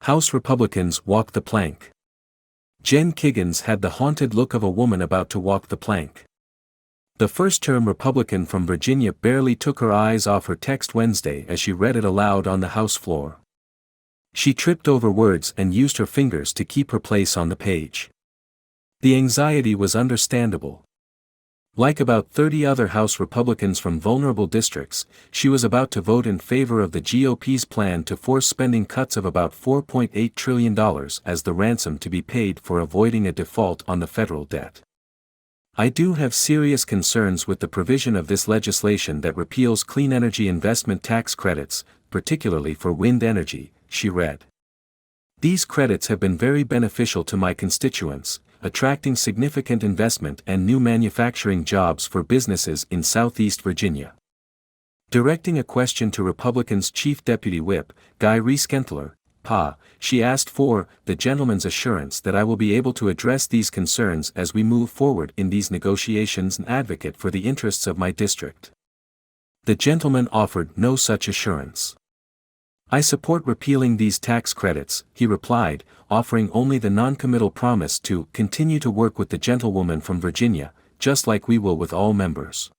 House Republicans walk the plank. Jen Kiggans had the haunted look of a woman about to walk the plank. The first-term Republican from Virginia barely took her eyes off her text Wednesday as she read it aloud on the House floor. She tripped over words and used her fingers to keep her place on the page. The anxiety was understandable. Like about 30 other House Republicans from vulnerable districts, she was about to vote in favor of the GOP's plan to force spending cuts of about $4.8 trillion as the ransom to be paid for avoiding a default on the federal debt. I do have serious concerns with the provision of this legislation that repeals clean energy investment tax credits, particularly for wind energy, she read. These credits have been very beneficial to my constituents, attracting significant investment and new manufacturing jobs for businesses in Southeast Virginia. Directing a question to Republicans' Chief Deputy Whip, Guy Reeskentler, PA, she asked for the gentleman's assurance that I will be able to address these concerns as we move forward in these negotiations and advocate for the interests of my district. The gentleman offered no such assurance. I support repealing these tax credits, he replied, offering only the non-committal promise to continue to work with the gentlewoman from Virginia, just like we will with all members.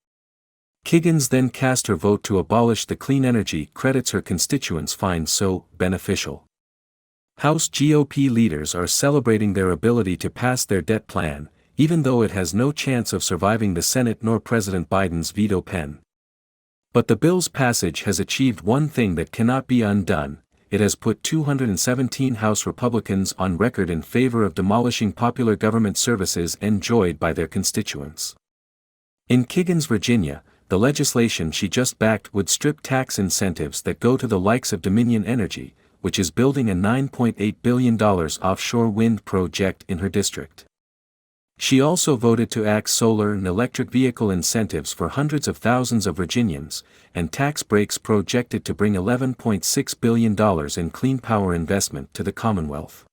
Kiggans then cast her vote to abolish the clean energy credits her constituents find so beneficial. House GOP leaders are celebrating their ability to pass their debt plan, even though it has no chance of surviving the Senate nor President Biden's veto pen. But the bill's passage has achieved one thing that cannot be undone: it has put 217 House Republicans on record in favor of demolishing popular government services enjoyed by their constituents. In Kiggans, Virginia, the legislation she just backed would strip tax incentives that go to the likes of Dominion Energy, which is building a $9.8 billion offshore wind project in her district. She also voted to axe solar and electric vehicle incentives for hundreds of thousands of Virginians, and tax breaks projected to bring $11.6 billion in clean power investment to the Commonwealth.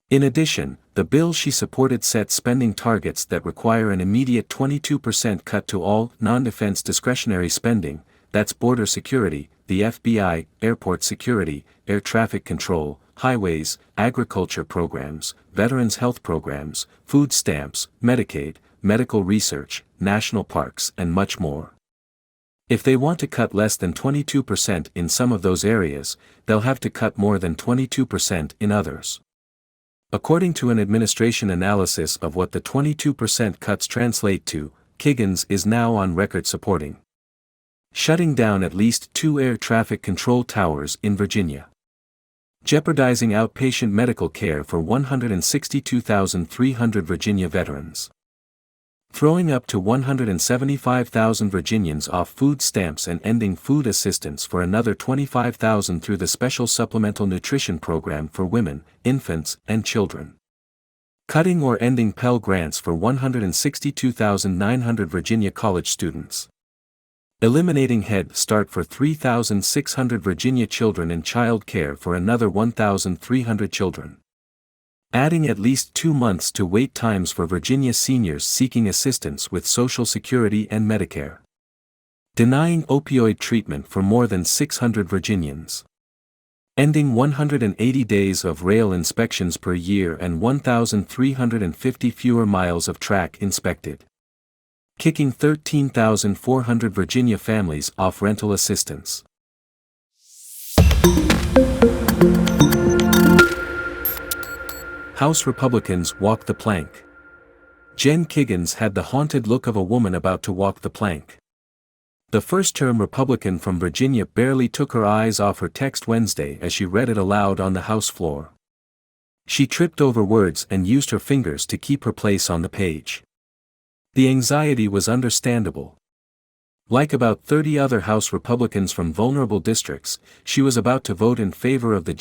In addition, the bill she supported set spending targets that require an immediate 22% cut to all non-defense discretionary spending, that's border security, the FBI, airport security, air traffic control, highways, agriculture programs, veterans health programs, food stamps, Medicaid, medical research, national parks, and much more. If they want to cut less than 22% in some of those areas, they'll have to cut more than 22% in others. According to an administration analysis of what the 22% cuts translate to, Kiggans is now on record supporting shutting down at least 2 air traffic control towers in Virginia, jeopardizing outpatient medical care for 162,300 Virginia veterans, throwing up to 175,000 Virginians off food stamps and ending food assistance for another 25,000 through the Special Supplemental Nutrition Program for women, infants, and children, cutting or ending Pell Grants for 162,900 Virginia college students, eliminating Head Start for 3,600 Virginia children and child care for another 1,300 children, adding at least 2 months to wait times for Virginia seniors seeking assistance with Social Security and Medicare, denying opioid treatment for more than 600 Virginians, ending 180 days of rail inspections per year and 1,350 fewer miles of track inspected, kicking 13,400 Virginia families off rental assistance. House Republicans walk the plank. Jen Kiggans had the haunted look of a woman about to walk the plank. The first-term Republican from Virginia barely took her eyes off her text Wednesday as she read it aloud on the House floor. She tripped over words and used her fingers to keep her place on the page. The anxiety was understandable. Like about 30 other House Republicans from vulnerable districts, she was about to vote in favor of the